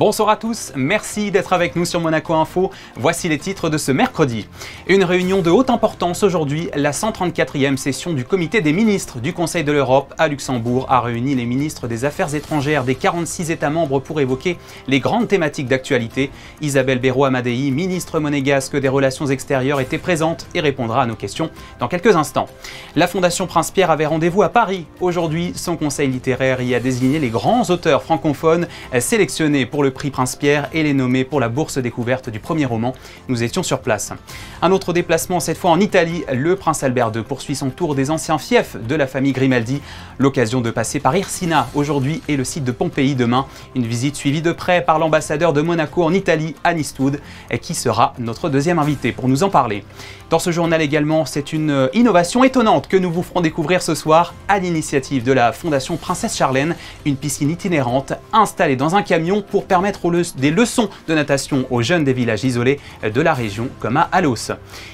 Bonsoir à tous, merci d'être avec nous sur Monaco Info. Voici les titres de ce mercredi. Une réunion de haute importance aujourd'hui, la 134e session du comité des ministres du Conseil de l'Europe à Luxembourg a réuni les ministres des Affaires étrangères des 46 États membres pour évoquer les grandes thématiques d'actualité. Isabelle Béraud-Amadei, ministre monégasque des Relations extérieures, était présente et répondra à nos questions dans quelques instants. La Fondation Prince-Pierre avait rendez-vous à Paris. Aujourd'hui, son conseil littéraire y a désigné les grands auteurs francophones sélectionnés pour le prix Prince-Pierre et les nommés pour la bourse découverte du premier roman. Nous étions sur place. Un autre déplacement, cette fois en Italie. Le prince Albert II poursuit son tour des anciens fiefs de la famille Grimaldi. L'occasion de passer par Irsina aujourd'hui et le site de Pompéi demain. Une visite suivie de près par l'ambassadeur de Monaco en Italie, Anne Eastwood, qui sera notre deuxième invité pour nous en parler. Dans ce journal également, c'est une innovation étonnante que nous vous ferons découvrir ce soir à l'initiative de la Fondation Princesse Charlène, une piscine itinérante installée dans un camion pour permettre des leçons de natation aux jeunes des villages isolés de la région comme à Alos.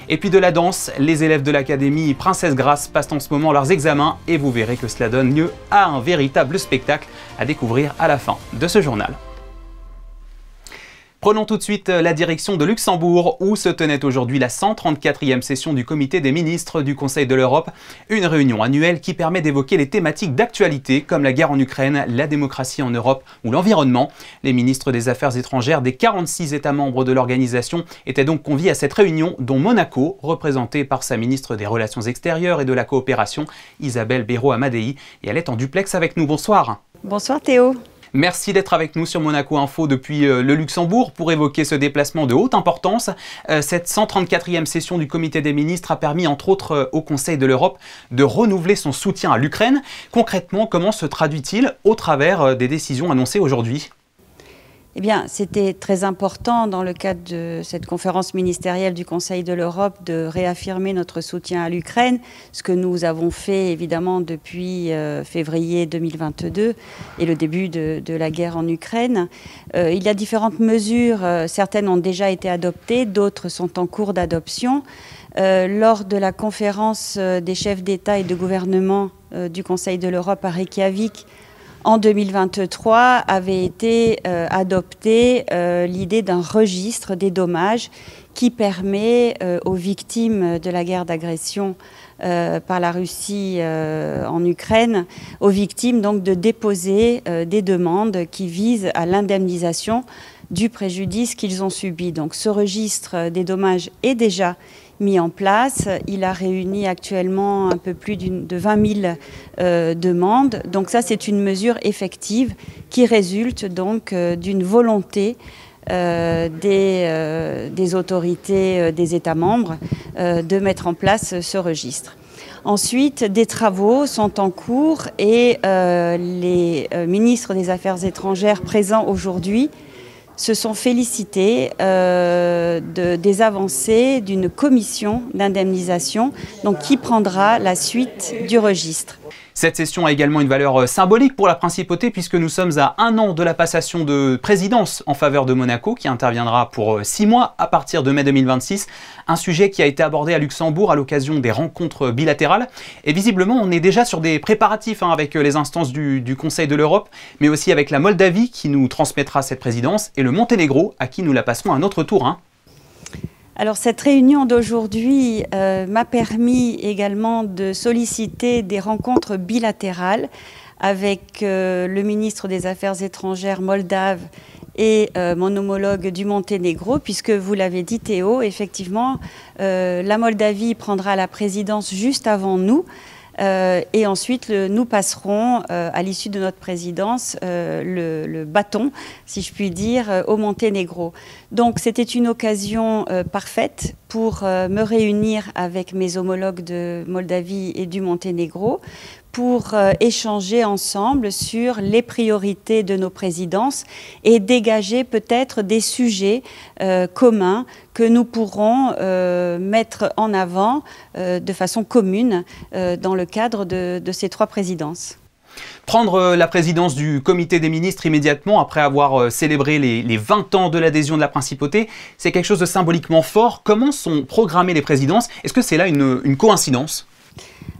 Et puis de la danse, les élèves de l'Académie Princesse Grace passent en ce moment leurs examens et vous verrez que cela donne lieu à un véritable spectacle à découvrir à la fin de ce journal. Prenons tout de suite la direction de Luxembourg où se tenait aujourd'hui la 134e session du comité des ministres du Conseil de l'Europe, une réunion annuelle qui permet d'évoquer les thématiques d'actualité comme la guerre en Ukraine, la démocratie en Europe ou l'environnement. Les ministres des Affaires étrangères des 46 États membres de l'organisation étaient donc conviés à cette réunion dont Monaco, représentée par sa ministre des Relations extérieures et de la coopération, Isabelle Béraud-Amadei, et elle est en duplex avec nous. Bonsoir. Bonsoir Théo. Merci d'être avec nous sur Monaco Info depuis le Luxembourg pour évoquer ce déplacement de haute importance. Cette 134e session du comité des ministres a permis entre autres au Conseil de l'Europe de renouveler son soutien à l'Ukraine. Concrètement, comment se traduit-il au travers des décisions annoncées aujourd'hui ? Eh bien, c'était très important dans le cadre de cette conférence ministérielle du Conseil de l'Europe de réaffirmer notre soutien à l'Ukraine, ce que nous avons fait évidemment depuis février 2022 et le début de la guerre en Ukraine. Il y a différentes mesures, certaines ont déjà été adoptées, d'autres sont en cours d'adoption. Lors de la conférence des chefs d'État et de gouvernement du Conseil de l'Europe à Reykjavik, en 2023, avait été adoptée l'idée d'un registre des dommages qui permet aux victimes de la guerre d'agression par la Russie en Ukraine, aux victimes donc de déposer des demandes qui visent à l'indemnisation du préjudice qu'ils ont subi. Donc ce registre des dommages est déjà mis en place. Il a réuni actuellement un peu plus de 20 000 demandes. Donc ça, c'est une mesure effective qui résulte donc d'une volonté des autorités des États membres de mettre en place ce registre. Ensuite, des travaux sont en cours et les ministres des Affaires étrangères présents aujourd'hui se sont félicités des avancées d'une commission d'indemnisation qui prendra la suite du registre. Cette session a également une valeur symbolique pour la principauté puisque nous sommes à 1 an de la passation de présidence en faveur de Monaco qui interviendra pour 6 mois à partir de mai 2026. Un sujet qui a été abordé à Luxembourg à l'occasion des rencontres bilatérales. Et visiblement, on est déjà sur des préparatifs avec les instances du Conseil de l'Europe, mais aussi avec la Moldavie qui nous transmettra cette présidence et le Monténégro à qui nous la passerons à notre tour. Alors cette réunion d'aujourd'hui m'a permis également de solliciter des rencontres bilatérales avec le ministre des Affaires étrangères moldave et mon homologue du Monténégro, puisque vous l'avez dit Théo, effectivement, la Moldavie prendra la présidence juste avant nous. Et ensuite, nous passerons, à l'issue de notre présidence, le bâton, si je puis dire, au Monténégro. Donc, c'était une occasion parfaite pour me réunir avec mes homologues de Moldavie et du Monténégro pour échanger ensemble sur les priorités de nos présidences et dégager peut-être des sujets communs que nous pourrons mettre en avant de façon commune dans le cadre de ces 3 présidences. Prendre la présidence du comité des ministres immédiatement après avoir célébré les 20 ans de l'adhésion de la principauté, c'est quelque chose de symboliquement fort. Comment sont programmées les présidences? Est-ce que c'est là une coïncidence?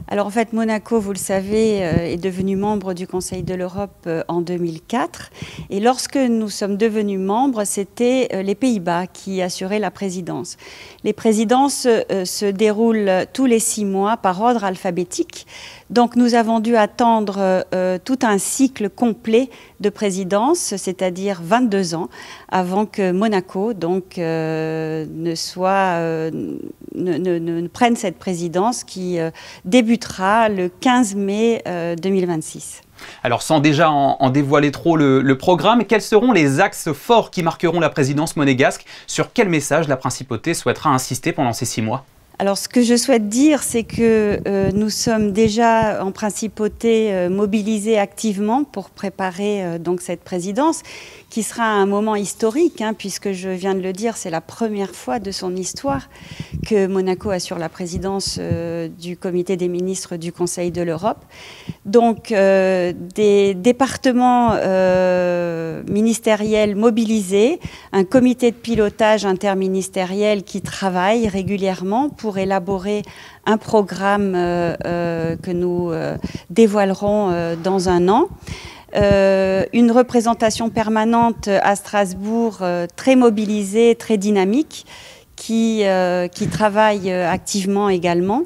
Alors en fait, Monaco, vous le savez, est devenu membre du Conseil de l'Europe en 2004. Et lorsque nous sommes devenus membres, c'était les Pays-Bas qui assuraient la présidence. Les présidences se déroulent tous les 6 mois par ordre alphabétique. Donc nous avons dû attendre tout un cycle complet de présidence, c'est-à-dire 22 ans, avant que Monaco ne prenne cette présidence qui débutera le 15 mai 2026. Alors sans déjà en dévoiler trop le programme, quels seront les axes forts qui marqueront la présidence monégasque? Sur quel message la principauté souhaitera insister pendant ces 6 mois? Alors, ce que je souhaite dire, c'est que nous sommes déjà en principauté mobilisés activement pour préparer donc cette présidence, qui sera un moment historique, puisque je viens de le dire, c'est la première fois de son histoire que Monaco assure la présidence du comité des ministres du Conseil de l'Europe. Donc, des départements ministériels mobilisés, un comité de pilotage interministériel qui travaille régulièrement pour élaborer un programme que nous dévoilerons dans un an. Une représentation permanente à Strasbourg très mobilisée, très dynamique, qui travaille activement également.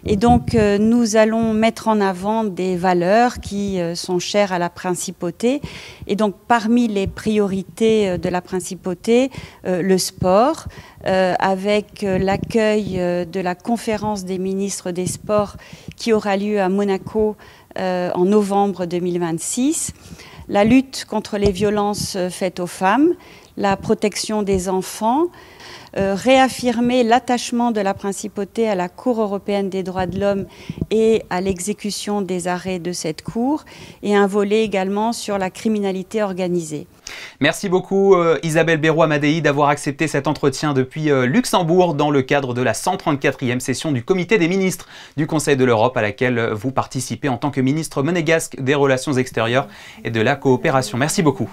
Et donc, nous allons mettre en avant des valeurs qui sont chères à la principauté. Et donc, parmi les priorités de la principauté, le sport, avec l'accueil de la conférence des ministres des sports qui aura lieu à Monaco en novembre 2026, la lutte contre les violences faites aux femmes, la protection des enfants, réaffirmer l'attachement de la principauté à la Cour européenne des droits de l'homme et à l'exécution des arrêts de cette Cour, et un volet également sur la criminalité organisée. Merci beaucoup Isabelle Béroux-Amadei d'avoir accepté cet entretien depuis Luxembourg dans le cadre de la 134e session du Comité des ministres du Conseil de l'Europe à laquelle vous participez en tant que ministre monégasque des Relations extérieures et de la coopération. Merci beaucoup.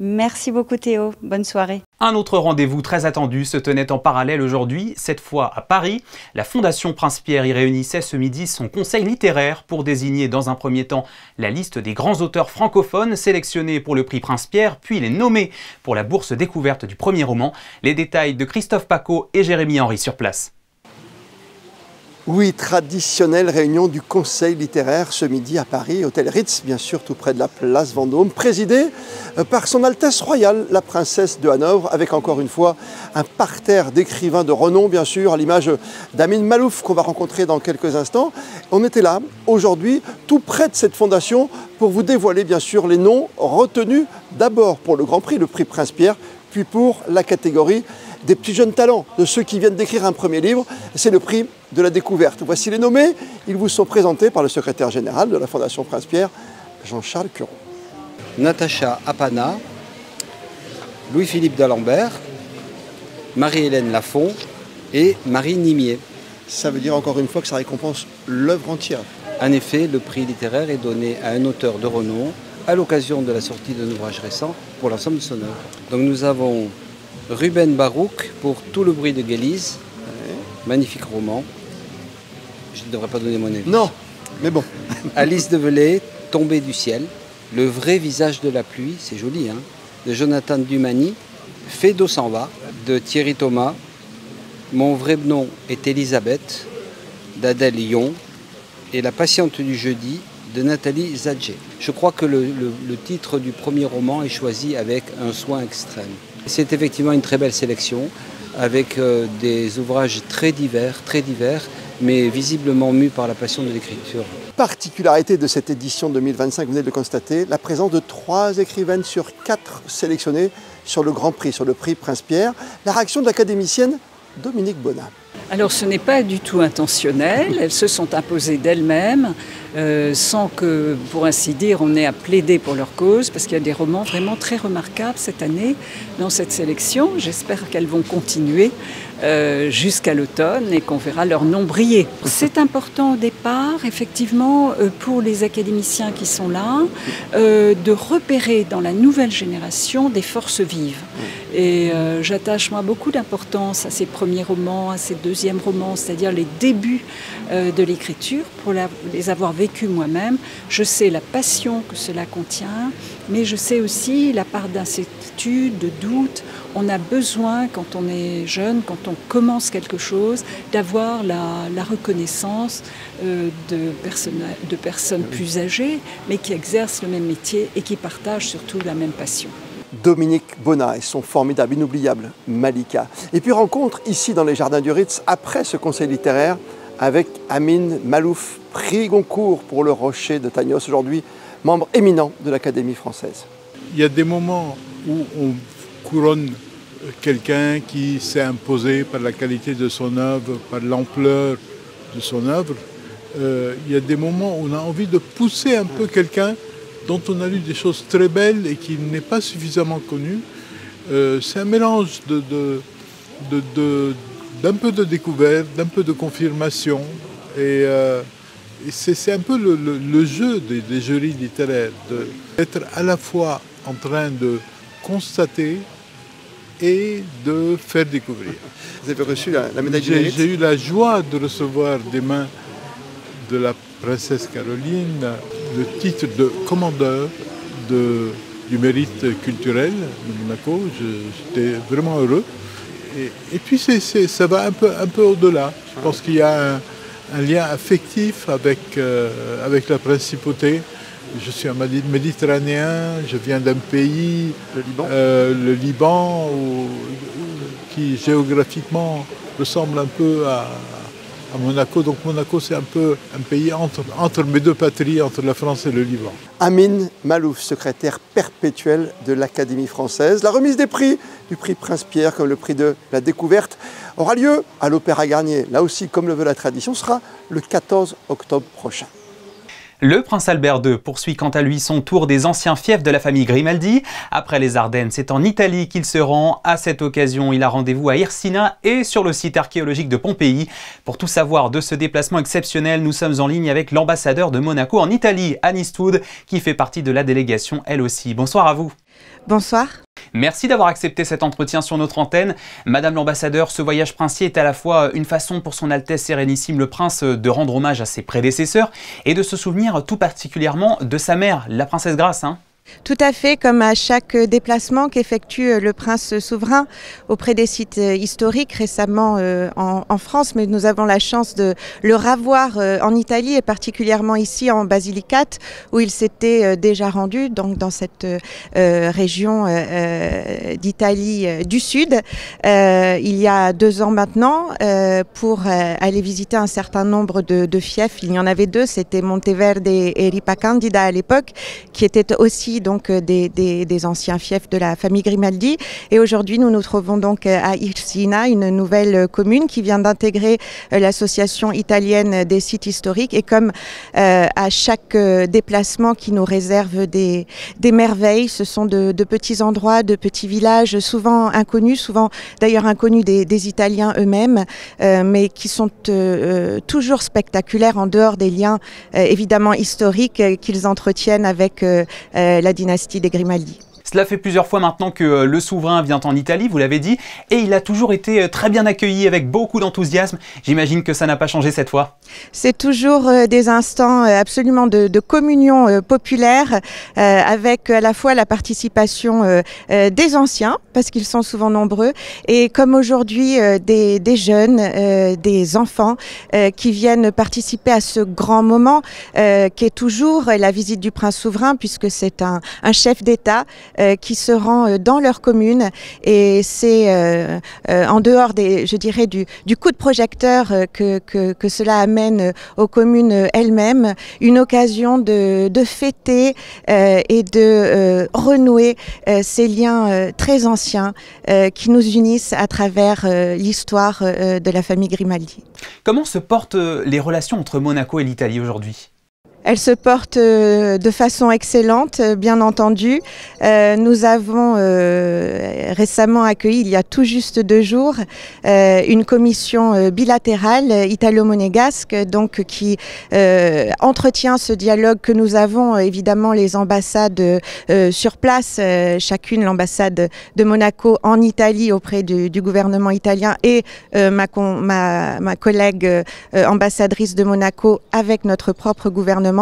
Merci beaucoup Théo, bonne soirée. Un autre rendez-vous très attendu se tenait en parallèle aujourd'hui, cette fois à Paris. La Fondation Prince-Pierre y réunissait ce midi son conseil littéraire pour désigner dans un premier temps la liste des grands auteurs francophones sélectionnés pour le prix Prince-Pierre, puis les nommer pour la bourse découverte du premier roman. Les détails de Christophe Paco et Jérémy Henry sur place. Oui, traditionnelle réunion du Conseil littéraire ce midi à Paris, hôtel Ritz, bien sûr, tout près de la place Vendôme, présidé par son Altesse Royale, la princesse de Hanovre, avec encore une fois un parterre d'écrivains de renom, bien sûr, à l'image d'Amin Malouf qu'on va rencontrer dans quelques instants. On était là, aujourd'hui, tout près de cette fondation, pour vous dévoiler, bien sûr, les noms retenus d'abord pour le Grand Prix, le prix Prince-Pierre, puis pour la catégorie des petits jeunes talents, de ceux qui viennent d'écrire un premier livre. C'est le prix de la découverte. Voici les nommés. Ils vous sont présentés par le secrétaire général de la Fondation Prince-Pierre, Jean-Charles Curon. Natacha Apana, Louis-Philippe d'Alembert, Marie-Hélène Lafont et Marie Nimier. Ça veut dire encore une fois que ça récompense l'œuvre entière. En effet, le prix littéraire est donné à un auteur de renom à l'occasion de la sortie d'un ouvrage récent pour l'ensemble de son œuvre. Donc nous avons Ruben Barouk pour Tout le bruit de Guélise, magnifique roman. Je ne devrais pas donner mon avis. Non, mais bon. Alice Develay, Tombée du ciel, Le vrai visage de la pluie, c'est joli, hein, de Jonathan Dumani, Fait d'eau s'en va, de Thierry Thomas, Mon vrai nom est Elisabeth, d'Adèle Yon, et La patiente du jeudi, de Nathalie Zadje. Je crois que le titre du premier roman est choisi avec un soin extrême. C'est effectivement une très belle sélection, avec des ouvrages très divers, mais visiblement mus par la passion de l'écriture. Particularité de cette édition 2025, vous venez de le constater, la présence de 3 écrivaines sur 4 sélectionnées sur le Grand Prix, sur le prix Prince-Pierre. La réaction de l'académicienne Dominique Bonnat. Alors ce n'est pas du tout intentionnel, elles se sont imposées d'elles-mêmes, sans que, pour ainsi dire, on ait à plaider pour leur cause, parce qu'il y a des romans vraiment très remarquables cette année dans cette sélection. J'espère qu'elles vont continuer jusqu'à l'automne et qu'on verra leur nom briller. C'est important au départ, effectivement, pour les académiciens qui sont là, de repérer dans la nouvelle génération des forces vives. Et j'attache moi beaucoup d'importance à ces premiers romans, à ces deuxième roman, c'est-à-dire les débuts de l'écriture, pour les avoir vécus moi-même. Je sais la passion que cela contient, mais je sais aussi la part d'incertitude, de doute. On a besoin, quand on est jeune, quand on commence quelque chose, d'avoir la reconnaissance de personnes plus âgées, mais qui exercent le même métier et qui partagent surtout la même passion. Dominique Bonnat et son formidable, inoubliable Malika. Et puis rencontre ici dans les Jardins du Ritz, après ce conseil littéraire, avec Amin Malouf, prix Goncourt pour Le Rocher de Tagnos, aujourd'hui membre éminent de l'Académie française. Il y a des moments où on couronne quelqu'un qui s'est imposé par la qualité de son œuvre, par l'ampleur de son œuvre. Il y a des moments où on a envie de pousser un peu quelqu'un dont on a lu des choses très belles et qui n'est pas suffisamment connu. C'est un mélange d'un peu de découverte, d'un peu de confirmation. Et c'est un peu le jeu des jurys littéraires, d'être à la fois en train de constater et de faire découvrir. Vous avez reçu la médaille du mérite ? J'ai eu la joie de recevoir des mains de la princesse Caroline le titre de commandeur du mérite culturel de Monaco. J'étais vraiment heureux. Et puis ça va un peu au-delà. Je pense qu'il y a un lien affectif avec la principauté. Je suis un méditerranéen, je viens d'un pays, le Liban, qui géographiquement ressemble un peu à Monaco. Donc Monaco, c'est un peu un pays entre mes deux patries, entre la France et le Liban. Amin Malouf, secrétaire perpétuel de l'Académie française. La remise des prix, du prix Prince-Pierre comme le prix de la découverte, aura lieu à l'Opéra Garnier. Là aussi, comme le veut la tradition, sera le 14 octobre prochain. Le prince Albert II poursuit quant à lui son tour des anciens fiefs de la famille Grimaldi. Après les Ardennes, c'est en Italie qu'il se rend. À cette occasion, il a rendez-vous à Irsina et sur le site archéologique de Pompéi. Pour tout savoir de ce déplacement exceptionnel, nous sommes en ligne avec l'ambassadeur de Monaco en Italie, Anne Eastwood, qui fait partie de la délégation elle aussi. Bonsoir à vous. Bonsoir. Merci d'avoir accepté cet entretien sur notre antenne. Madame l'ambassadeur, ce voyage princier est à la fois une façon pour son Altesse Sérénissime le Prince de rendre hommage à ses prédécesseurs et de se souvenir tout particulièrement de sa mère, la princesse Grace. Tout à fait, comme à chaque déplacement qu'effectue le prince souverain auprès des sites historiques, récemment en France, mais nous avons la chance de le revoir en Italie et particulièrement ici en Basilicate où il s'était déjà rendu, donc dans cette région d'Italie du Sud, il y a 2 ans maintenant, pour aller visiter un certain nombre de fiefs. Il y en avait 2, c'était Monteverde et Ripacandida à l'époque, qui étaient aussi donc des anciens fiefs de la famille Grimaldi. Et aujourd'hui, nous nous trouvons donc à Irsina, une nouvelle commune qui vient d'intégrer l'association italienne des sites historiques. Et comme à chaque déplacement qui nous réserve des merveilles, ce sont de petits endroits, de petits villages, souvent inconnus, souvent d'ailleurs inconnus des Italiens eux-mêmes, mais qui sont toujours spectaculaires en dehors des liens évidemment historiques qu'ils entretiennent avec la dynastie des Grimaldi. Cela fait plusieurs fois maintenant que le souverain vient en Italie, vous l'avez dit, et il a toujours été très bien accueilli avec beaucoup d'enthousiasme. J'imagine que ça n'a pas changé cette fois. C'est toujours des instants absolument de communion populaire avec à la fois la participation des anciens, parce qu'ils sont souvent nombreux, et comme aujourd'hui des jeunes, des enfants qui viennent participer à ce grand moment qui est toujours la visite du prince souverain, puisque c'est un chef d'État qui se rend dans leur commune, et c'est en dehors je dirais du coup de projecteur que cela amène aux communes elles-mêmes, une occasion de fêter et de renouer ces liens très anciens qui nous unissent à travers l'histoire de la famille Grimaldi. Comment se portent les relations entre Monaco et l'Italie aujourd'hui ? Elle se porte de façon excellente, bien entendu. Nous avons récemment accueilli, il y a tout juste 2 jours, une commission bilatérale italo-monégasque donc, qui entretient ce dialogue que nous avons, évidemment, les ambassades sur place, chacune l'ambassade de Monaco en Italie auprès du gouvernement italien et ma collègue ambassadrice de Monaco avec notre propre gouvernement.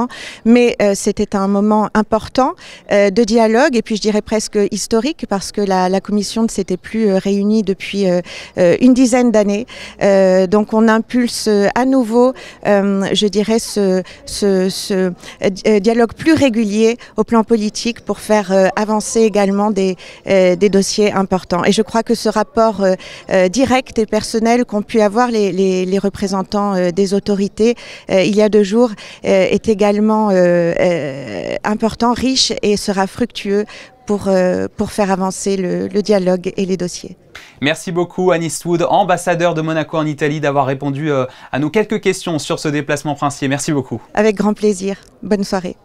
Mais c'était un moment important de dialogue et puis je dirais presque historique parce que la commission ne s'était plus réunie depuis une dizaine d'années. Donc on impulse à nouveau, je dirais, ce dialogue plus régulier au plan politique pour faire avancer également des dossiers importants. Et je crois que ce rapport direct et personnel qu'ont pu avoir les représentants des autorités il y a 2 jours est également important, riche et sera fructueux pour faire avancer le dialogue et les dossiers. Merci beaucoup Anis Wood, ambassadeur de Monaco en Italie, d'avoir répondu à nos quelques questions sur ce déplacement princier. Merci beaucoup. Avec grand plaisir. Bonne soirée.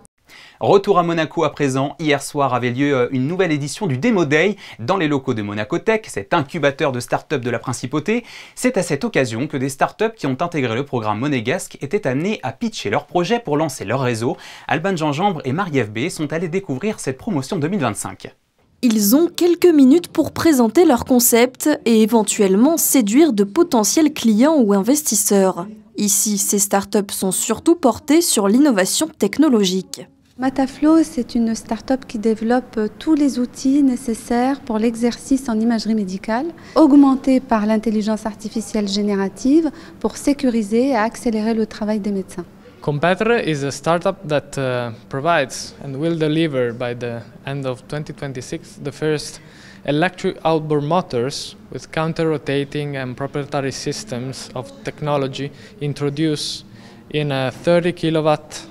Retour à Monaco à présent. Hier soir avait lieu une nouvelle édition du Demo Day dans les locaux de Monaco Tech, cet incubateur de start-up de la Principauté. C'est à cette occasion que des start-up qui ont intégré le programme monégasque étaient amenés à pitcher leur projet pour lancer leur réseau. Alban Gingembre et Marie-Ève B sont allés découvrir cette promotion 2025. Ils ont quelques minutes pour présenter leur concept et éventuellement séduire de potentiels clients ou investisseurs. Ici, ces startups sont surtout portées sur l'innovation technologique. Mataflow, c'est une start-up qui développe tous les outils nécessaires pour l'exercice en imagerie médicale, augmentés par l'intelligence artificielle générative pour sécuriser et accélérer le travail des médecins. Competitor is a startup that provides and will deliver by the end of 2026 the first electric outboard motors with counter-rotating and proprietary systems of technology introduced in a 30 kilowatt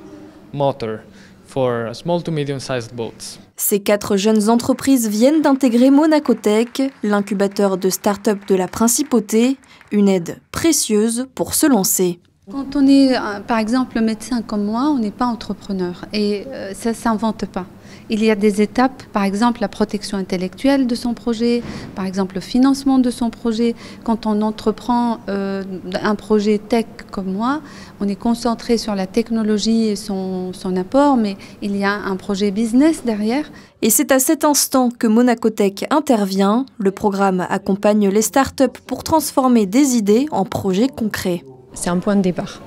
motor for small to medium-sized boats. Ces 4 jeunes entreprises viennent d'intégrer Monaco Tech, l'incubateur de start-up de la Principauté, une aide précieuse pour se lancer. Quand on est, par exemple, médecin comme moi, on n'est pas entrepreneur et ça ne s'invente pas. Il y a des étapes, par exemple la protection intellectuelle de son projet, par exemple le financement de son projet. Quand on entreprend un projet tech comme moi, on est concentré sur la technologie et son apport, mais il y a un projet business derrière. Et c'est à cet instant que Monaco Tech intervient. Le programme accompagne les startups pour transformer des idées en projets concrets. C'est un point de départ.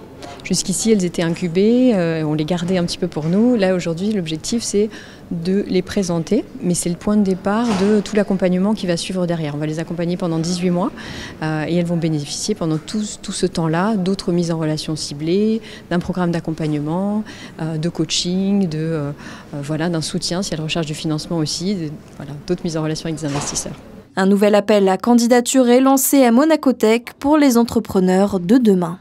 Jusqu'ici, elles étaient incubées, on les gardait un petit peu pour nous. Là, aujourd'hui, l'objectif, c'est de les présenter, mais c'est le point de départ de tout l'accompagnement qui va suivre derrière. On va les accompagner pendant 18 mois et elles vont bénéficier pendant tout ce temps-là d'autres mises en relation ciblées, d'un programme d'accompagnement, de coaching, d'un soutien si elles recherchent du financement aussi, d'autres mises en relation avec des investisseurs. Un nouvel appel à candidature est lancé à Monaco Tech pour les entrepreneurs de demain.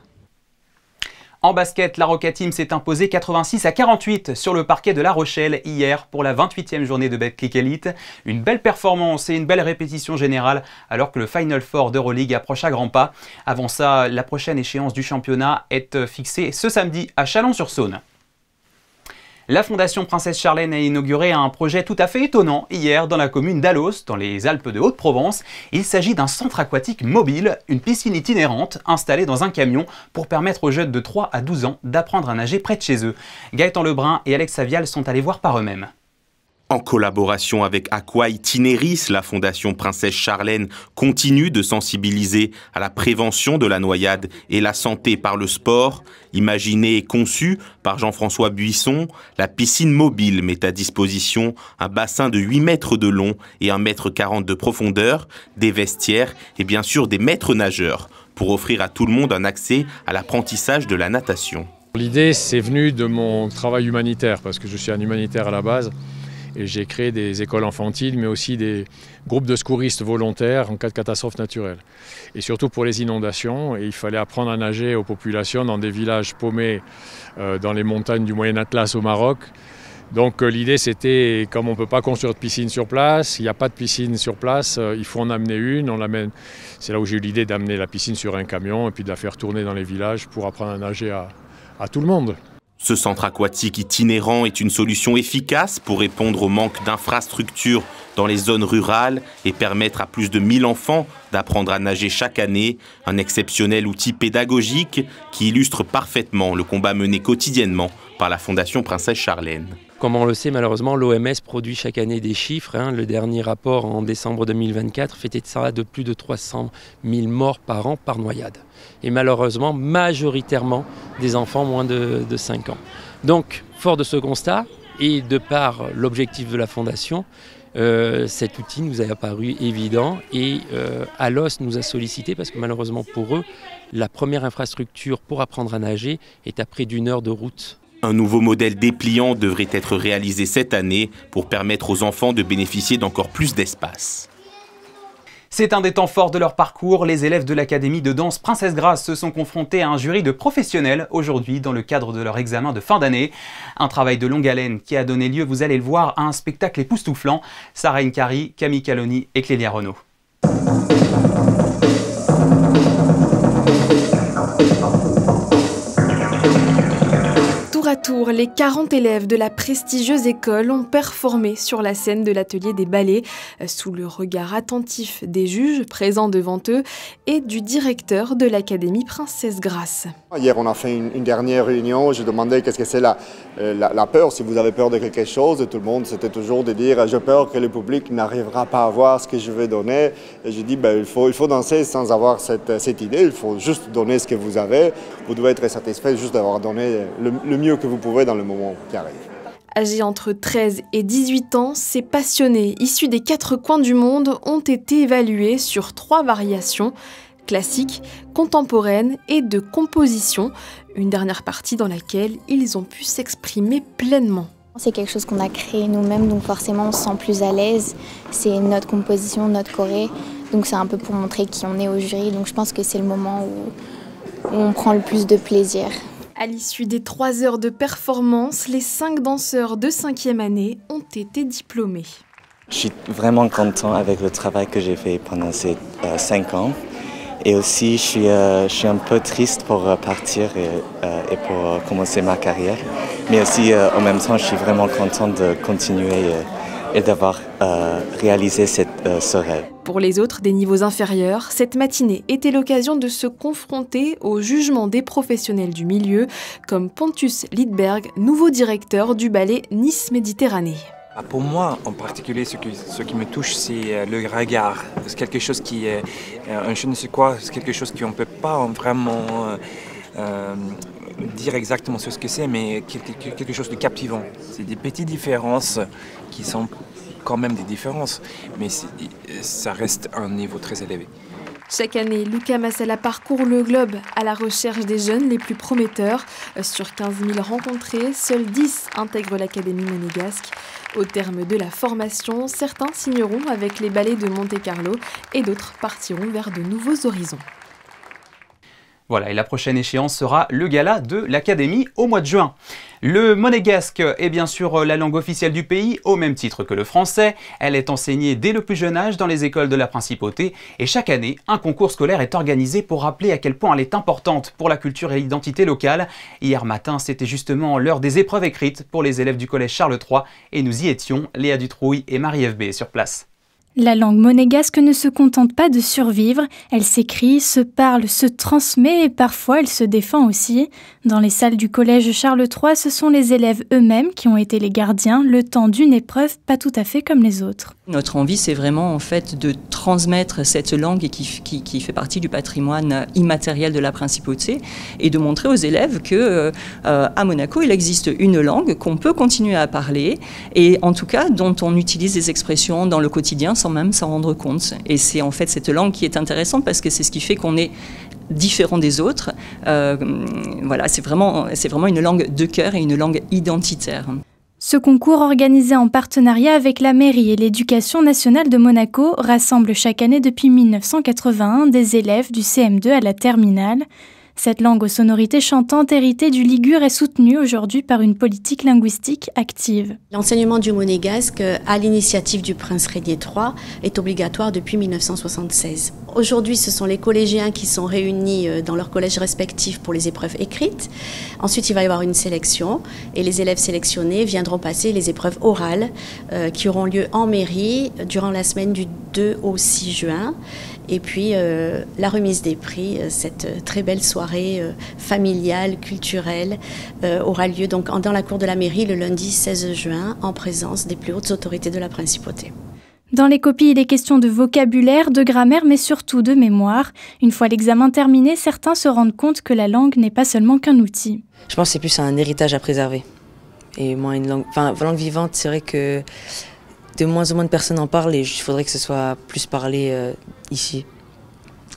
En basket, la Roca Team s'est imposée 86-48 sur le parquet de La Rochelle hier pour la 28e journée de Betclic Elite. Une belle performance et une belle répétition générale alors que le Final Four d'Euroleague approche à grands pas. Avant ça, la prochaine échéance du championnat est fixée ce samedi à Chalon-sur-Saône. La Fondation Princesse Charlène a inauguré un projet tout à fait étonnant hier dans la commune d'Allos, dans les Alpes de Haute-Provence. Il s'agit d'un centre aquatique mobile, une piscine itinérante installée dans un camion pour permettre aux jeunes de 3 à 12 ans d'apprendre à nager près de chez eux. Gaëtan Lebrun et Alex Savial sont allés voir par eux-mêmes. En collaboration avec Aqua Itineris, la Fondation Princesse Charlène continue de sensibiliser à la prévention de la noyade et la santé par le sport. Imaginée et conçue par Jean-François Buisson, la piscine mobile met à disposition un bassin de 8 mètres de long et 1,40 m de profondeur, des vestiaires et bien sûr des maîtres nageurs pour offrir à tout le monde un accès à l'apprentissage de la natation. L'idée, c'est venu de mon travail humanitaire parce que je suis un humanitaire à la base. Et j'ai créé des écoles enfantines, mais aussi des groupes de secouristes volontaires en cas de catastrophe naturelle. Et surtout pour les inondations, et il fallait apprendre à nager aux populations dans des villages paumés dans les montagnes du Moyen Atlas au Maroc. Donc l'idée c'était, comme on ne peut pas construire de piscine sur place, il n'y a pas de piscine sur place, il faut en amener une, on l'amène. C'est là où j'ai eu l'idée d'amener la piscine sur un camion et puis de la faire tourner dans les villages pour apprendre à nager à tout le monde. Ce centre aquatique itinérant est une solution efficace pour répondre au manque d'infrastructures dans les zones rurales et permettre à plus de 1000 enfants d'apprendre à nager chaque année, un exceptionnel outil pédagogique qui illustre parfaitement le combat mené quotidiennement par la Fondation Princesse Charlène. Comme on le sait, malheureusement, l'OMS produit chaque année des chiffres. Le dernier rapport en décembre 2024 fait état de plus de 300 000 morts par an par noyade. Et malheureusement, majoritairement des enfants moins de 5 ans. Donc, fort de ce constat, et de par l'objectif de la Fondation, cet outil nous a apparu évident et ALOS nous a sollicité parce que malheureusement pour eux, la première infrastructure pour apprendre à nager est à près d'1 heure de route. Un nouveau modèle dépliant devrait être réalisé cette année pour permettre aux enfants de bénéficier d'encore plus d'espace. C'est un des temps forts de leur parcours. Les élèves de l'Académie de danse Princesse Grace se sont confrontés à un jury de professionnels aujourd'hui dans le cadre de leur examen de fin d'année. Un travail de longue haleine qui a donné lieu, vous allez le voir, à un spectacle époustouflant. Sarah Nkari, Camille Caloni et Clélia Renaud. Tour à tour, les 40 élèves de la prestigieuse école ont performé sur la scène de l'atelier des ballets sous le regard attentif des juges présents devant eux et du directeur de l'Académie Princesse Grace. Hier, on a fait une dernière réunion. Je demandais qu'est-ce que c'est la peur. Si vous avez peur de quelque chose, tout le monde, c'était toujours de dire « j'ai peur que le public n'arrivera pas à voir ce que je vais donner ». Et je dis il faut danser sans avoir cette idée. Il faut juste donner ce que vous avez. Vous devez être satisfait juste d'avoir donné le mieux que vous pouvez dans le moment qui arrive. Âgés entre 13 et 18 ans, ces passionnés issus des 4 coins du monde ont été évalués sur 3 variations, classiques, contemporaines et de composition, une dernière partie dans laquelle ils ont pu s'exprimer pleinement. C'est quelque chose qu'on a créé nous-mêmes, donc forcément on se sent plus à l'aise. C'est notre composition, notre choré, donc c'est un peu pour montrer qui on est au jury, donc je pense que c'est le moment où on prend le plus de plaisir. À l'issue des 3 heures de performance, les 5 danseurs de 5e année ont été diplômés. Je suis vraiment content avec le travail que j'ai fait pendant ces 5 ans. Et aussi, je suis un peu triste pour partir et pour commencer ma carrière. Mais aussi, en même temps, je suis vraiment content de continuer et d'avoir réalisé ce rêve. Pour les autres des niveaux inférieurs, cette matinée était l'occasion de se confronter au jugement des professionnels du milieu, comme Pontus Lidberg, nouveau directeur du ballet Nice Méditerranée. Pour moi, en particulier, ce qui me touche, c'est le regard. C'est quelque chose qui est un je ne sais quoi, c'est quelque chose qu'on ne peut pas vraiment dire exactement ce que c'est, mais quelque chose de captivant. C'est des petites différences qui sont quand même des différences, mais ça reste un niveau très élevé. Chaque année, Luca Massala parcourt le globe à la recherche des jeunes les plus prometteurs. Sur 15 000 rencontrés, seuls 10 intègrent l'Académie monégasque. Au terme de la formation, certains signeront avec les ballets de Monte-Carlo et d'autres partiront vers de nouveaux horizons. Voilà, et la prochaine échéance sera le gala de l'Académie au mois de juin. Le monégasque est bien sûr la langue officielle du pays, au même titre que le français. Elle est enseignée dès le plus jeune âge dans les écoles de la Principauté. Et chaque année, un concours scolaire est organisé pour rappeler à quel point elle est importante pour la culture et l'identité locale. Hier matin, c'était justement l'heure des épreuves écrites pour les élèves du collège Charles III. Et nous y étions, Léa Dutrouille et Marie-Ève B sur place. La langue monégasque ne se contente pas de survivre, elle s'écrit, se parle, se transmet et parfois elle se défend aussi. Dans les salles du collège Charles III, ce sont les élèves eux-mêmes qui ont été les gardiens le temps d'une épreuve pas tout à fait comme les autres. Notre envie, c'est vraiment en fait de transmettre cette langue qui fait partie du patrimoine immatériel de la Principauté et de montrer aux élèves que à Monaco, il existe une langue qu'on peut continuer à parler et en tout cas dont on utilise des expressions dans le quotidien sans même s'en rendre compte. Et c'est en fait cette langue qui est intéressante parce que c'est ce qui fait qu'on est différent des autres. Voilà, c'est vraiment une langue de cœur et une langue identitaire. Ce concours, organisé en partenariat avec la mairie et l'Éducation nationale de Monaco, rassemble chaque année depuis 1981 des élèves du CM2 à la terminale. Cette langue aux sonorités chantantes héritée du ligure est soutenue aujourd'hui par une politique linguistique active. L'enseignement du monégasque, à l'initiative du prince Régnier III, est obligatoire depuis 1976. Aujourd'hui, ce sont les collégiens qui sont réunis dans leurs collèges respectifs pour les épreuves écrites. Ensuite, il va y avoir une sélection et les élèves sélectionnés viendront passer les épreuves orales qui auront lieu en mairie durant la semaine du 2 au 6 juin. Et puis la remise des prix, cette très belle soirée familiale, culturelle, aura lieu donc dans la cour de la mairie le lundi 16 juin en présence des plus hautes autorités de la principauté. Dans les copies, il est question de vocabulaire, de grammaire, mais surtout de mémoire. Une fois l'examen terminé, certains se rendent compte que la langue n'est pas seulement qu'un outil. Je pense que c'est plus un héritage à préserver. Et moins une langue, langue vivante, c'est vrai que de moins en moins de personnes en parlent et il faudrait que ce soit plus parlé ici,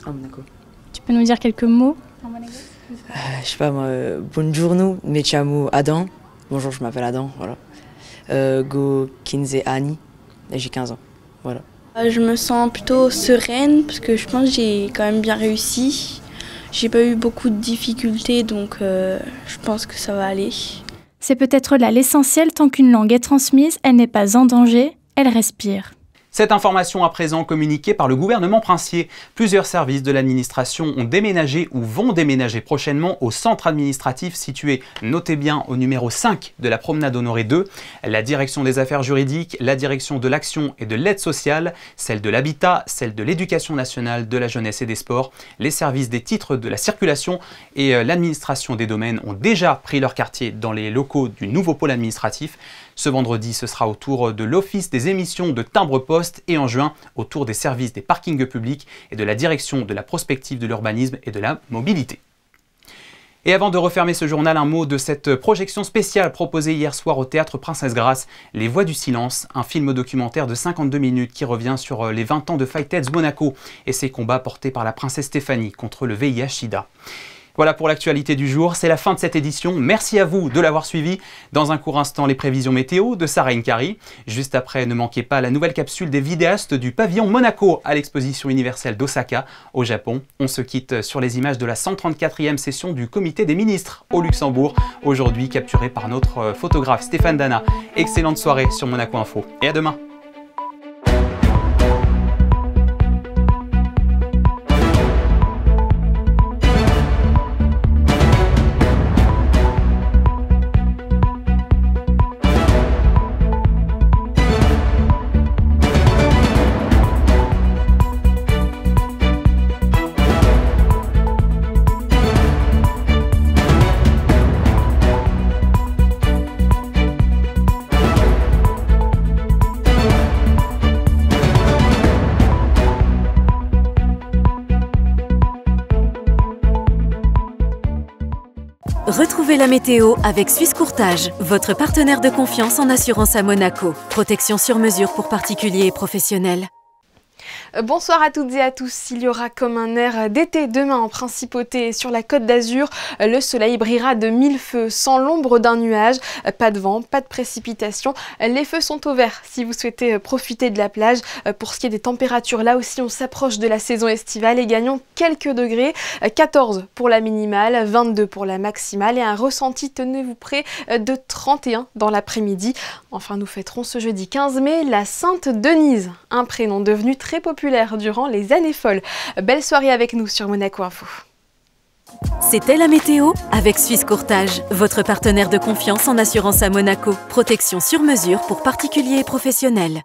à Monaco. Tu peux nous dire quelques mots en monégasque? Je sais pas moi, bonjour, me chiamo Adam. Bonjour, je m'appelle Adam, voilà. Go 15 anni, j'ai 15 ans. Voilà. Je me sens plutôt sereine parce que je pense que j'ai quand même bien réussi. J'ai pas eu beaucoup de difficultés donc je pense que ça va aller. C'est peut-être là l'essentiel, tant qu'une langue est transmise, elle n'est pas en danger, elle respire. Cette information à présent communiquée par le gouvernement princier. Plusieurs services de l'administration ont déménagé ou vont déménager prochainement au centre administratif situé, notez bien, au numéro 5 de la promenade Honoré 2. La direction des affaires juridiques, la direction de l'action et de l'aide sociale, celle de l'habitat, celle de l'éducation nationale, de la jeunesse et des sports, les services des titres de la circulation et l'administration des domaines ont déjà pris leur quartier dans les locaux du nouveau pôle administratif. Ce vendredi, ce sera au tour de l'Office des émissions de timbre-poste et en juin, au tour des services des parkings publics et de la direction de la prospective de l'urbanisme et de la mobilité. Et avant de refermer ce journal, un mot de cette projection spéciale proposée hier soir au Théâtre Princesse Grace, Les Voix du Silence, un film documentaire de 52 minutes qui revient sur les 20 ans de Fightheads Monaco et ses combats portés par la princesse Stéphanie contre le VIH-Sida. Voilà pour l'actualité du jour, c'est la fin de cette édition. Merci à vous de l'avoir suivi. Dans un court instant, les prévisions météo de Sarah Nkari. Juste après, ne manquez pas la nouvelle capsule des vidéastes du pavillon Monaco à l'exposition universelle d'Osaka, au Japon. On se quitte sur les images de la 134e session du comité des ministres au Luxembourg, aujourd'hui capturée par notre photographe Stéphane Dana. Excellente soirée sur Monaco Info et à demain. Retrouvez la météo avec Suisse Courtage, votre partenaire de confiance en assurance à Monaco. Protection sur mesure pour particuliers et professionnels. Bonsoir à toutes et à tous. Il y aura comme un air d'été demain en Principauté et sur la Côte d'Azur. Le soleil brillera de 1000 feux sans l'ombre d'un nuage. Pas de vent, pas de précipitation. Les feux sont au vert si vous souhaitez profiter de la plage. Pour ce qui est des températures, là aussi on s'approche de la saison estivale et gagnons quelques degrés. 14 pour la minimale, 22 pour la maximale et un ressenti, tenez-vous prêt, de 31 dans l'après-midi. Enfin, nous fêterons ce jeudi 15 mai la Sainte Denise, un prénom devenu très populaire durant les années folles. Belle soirée avec nous sur Monaco Info. C'était la météo avec Suisse Courtage, votre partenaire de confiance en assurance à Monaco. Protection sur mesure pour particuliers et professionnels.